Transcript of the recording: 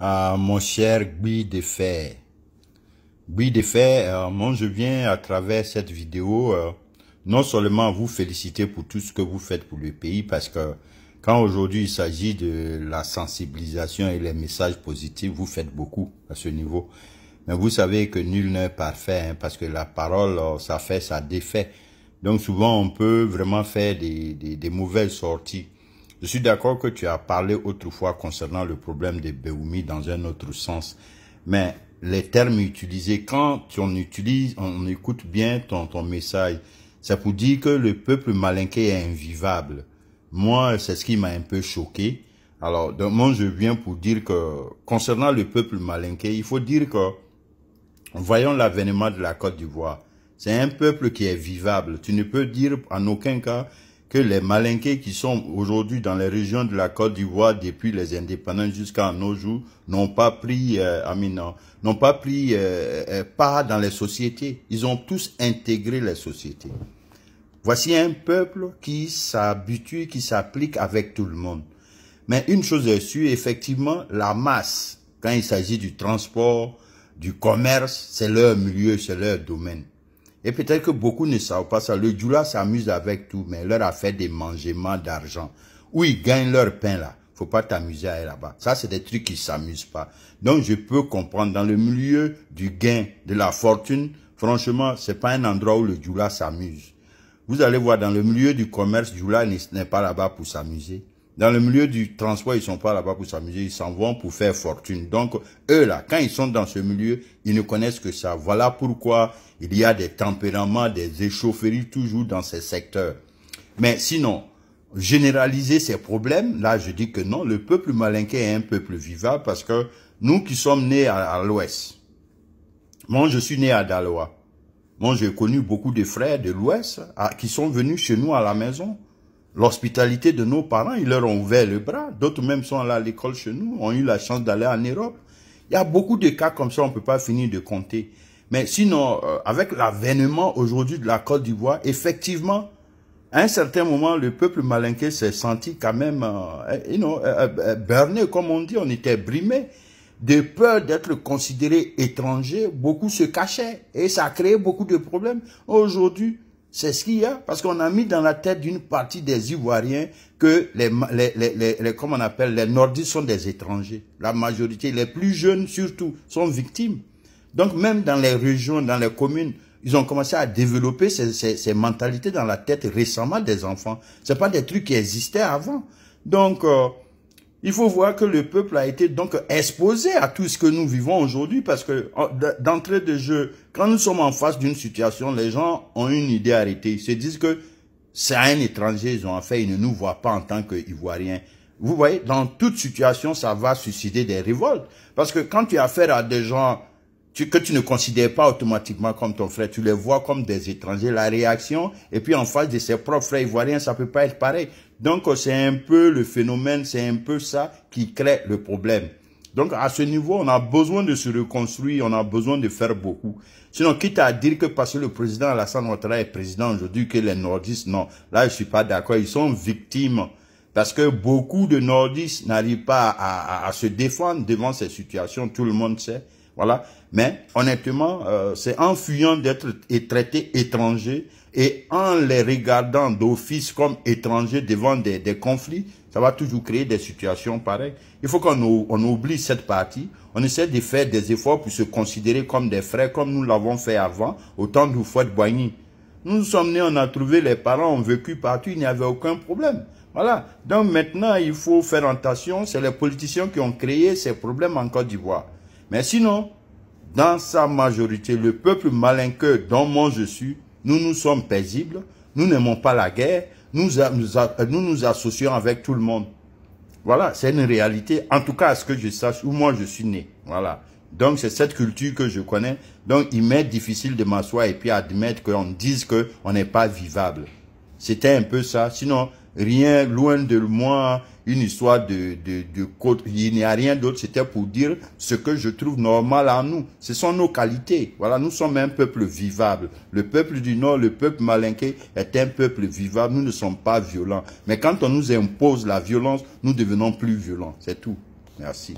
Mon cher Guy de Fer. Guy de Fer, moi je viens à travers cette vidéo non seulement vous féliciter pour tout ce que vous faites pour le pays, parce que quand aujourd'hui il s'agit de la sensibilisation et les messages positifs, vous faites beaucoup à ce niveau. Mais vous savez que nul n'est parfait, hein, parce que la parole, ça fait, ça défait. Donc souvent on peut vraiment faire des mauvaises sorties. Je suis d'accord que tu as parlé autrefois concernant le problème des Béoumi dans un autre sens. Mais les termes utilisés, quand on écoute bien ton message, c'est pour dire que le peuple malinqué est invivable. Moi, c'est ce qui m'a un peu choqué. Alors, donc, moi, je viens pour dire que, concernant le peuple malinqué, il faut dire que, voyons l'avènement de la Côte d'Ivoire. C'est un peuple qui est vivable. Tu ne peux dire en aucun cas que les Malinqués qui sont aujourd'hui dans les régions de la Côte d'Ivoire depuis les indépendances jusqu'à nos jours n'ont pas pris, part dans les sociétés. Ils ont tous intégré les sociétés. Voici un peuple qui s'habitue, qui s'applique avec tout le monde. Mais une chose est sûre, effectivement, la masse, quand il s'agit du transport, du commerce, c'est leur milieu, c'est leur domaine. Et peut-être que beaucoup ne savent pas ça. Le Djoula s'amuse avec tout, mais leur a fait des mangements d'argent. Où ils gagnent leur pain là. Faut pas t'amuser à aller là-bas. Ça, c'est des trucs qui s'amusent pas. Donc, je peux comprendre. Dans le milieu du gain, de la fortune, franchement, c'est pas un endroit où le Djoula s'amuse. Vous allez voir, dans le milieu du commerce, Djoula n'est pas là-bas pour s'amuser. Dans le milieu du transport, ils sont pas là-bas pour s'amuser, ils s'en vont pour faire fortune. Donc, eux là, quand ils sont dans ce milieu, ils ne connaissent que ça. Voilà pourquoi il y a des tempéraments, des échaufferies toujours dans ces secteurs. Mais sinon, généraliser ces problèmes, là je dis que non, le peuple malinqué est un peuple vivable parce que nous qui sommes nés à l'ouest, moi je suis né à Daloa. Moi j'ai connu beaucoup de frères de l'ouest qui sont venus chez nous à la maison. L'hospitalité de nos parents, ils leur ont ouvert le bras. D'autres même sont allés à l'école chez nous, ont eu la chance d'aller en Europe. Il y a beaucoup de cas comme ça, on ne peut pas finir de compter. Mais sinon, avec l'avènement aujourd'hui de la Côte d'Ivoire, effectivement, à un certain moment, le peuple malinqué s'est senti quand même, burné, comme on dit, on était brimé. De peur d'être considéré étranger, beaucoup se cachaient. Et ça a créé beaucoup de problèmes. Aujourd'hui, c'est ce qu'il y a, parce qu'on a mis dans la tête d'une partie des Ivoiriens que comment on appelle, les nordistes sont des étrangers. La majorité, les plus jeunes surtout, sont victimes. Donc même dans les régions, dans les communes, ils ont commencé à développer ces mentalités dans la tête récemment des enfants. C'est pas des trucs qui existaient avant. Donc, il faut voir que le peuple a été donc exposé à tout ce que nous vivons aujourd'hui parce que d'entrée de jeu, quand nous sommes en face d'une situation, les gens ont une idée arrêtée. Ils se disent que c'est un étranger, ils ont affaire, ils ne nous voient pas en tant qu'Ivoiriens. Vous voyez, dans toute situation, ça va susciter des révoltes. Parce que quand tu as affaire à des gens que tu ne considères pas automatiquement comme ton frère, tu les vois comme des étrangers, la réaction, et puis en face de ses propres frères ivoiriens, ça peut pas être pareil. Donc c'est un peu le phénomène, c'est un peu ça qui crée le problème. Donc à ce niveau, on a besoin de se reconstruire, on a besoin de faire beaucoup. Sinon, quitte à dire que parce que le président Alassane Ouattara est président aujourd'hui, que les nordistes, non, là je suis pas d'accord, ils sont victimes. Parce que beaucoup de nordistes n'arrivent pas à se défendre devant ces situations, tout le monde sait. Voilà. Mais honnêtement, c'est en fuyant d'être traités étrangers et en les regardant d'office comme étrangers devant des conflits, ça va toujours créer des situations pareilles. Il faut qu'on oublie cette partie. On essaie de faire des efforts pour se considérer comme des frères, comme nous l'avons fait avant, au temps de Houphouët-Boigny. Nous sommes nés, on a trouvé, les parents ont vécu partout, il n'y avait aucun problème. Voilà. Donc maintenant, il faut faire attention. C'est les politiciens qui ont créé ces problèmes en Côte d'Ivoire. Mais sinon, dans sa majorité, le peuple malinqueux dont moi je suis, nous sommes paisibles, nous n'aimons pas la guerre, nous nous associons avec tout le monde. Voilà, c'est une réalité, en tout cas à ce que je sache, où moi je suis né. Voilà. Donc c'est cette culture que je connais. Donc il m'est difficile de m'asseoir et puis admettre qu'on dise qu'on n'est pas vivable. C'était un peu ça. Sinon, rien, loin de moi, une histoire de côte. Il n'y a rien d'autre. C'était pour dire ce que je trouve normal en nous. Ce sont nos qualités. Voilà, nous sommes un peuple vivable. Le peuple du Nord, le peuple malinqué est un peuple vivable. Nous ne sommes pas violents. Mais quand on nous impose la violence, nous devenons plus violents. C'est tout. Merci.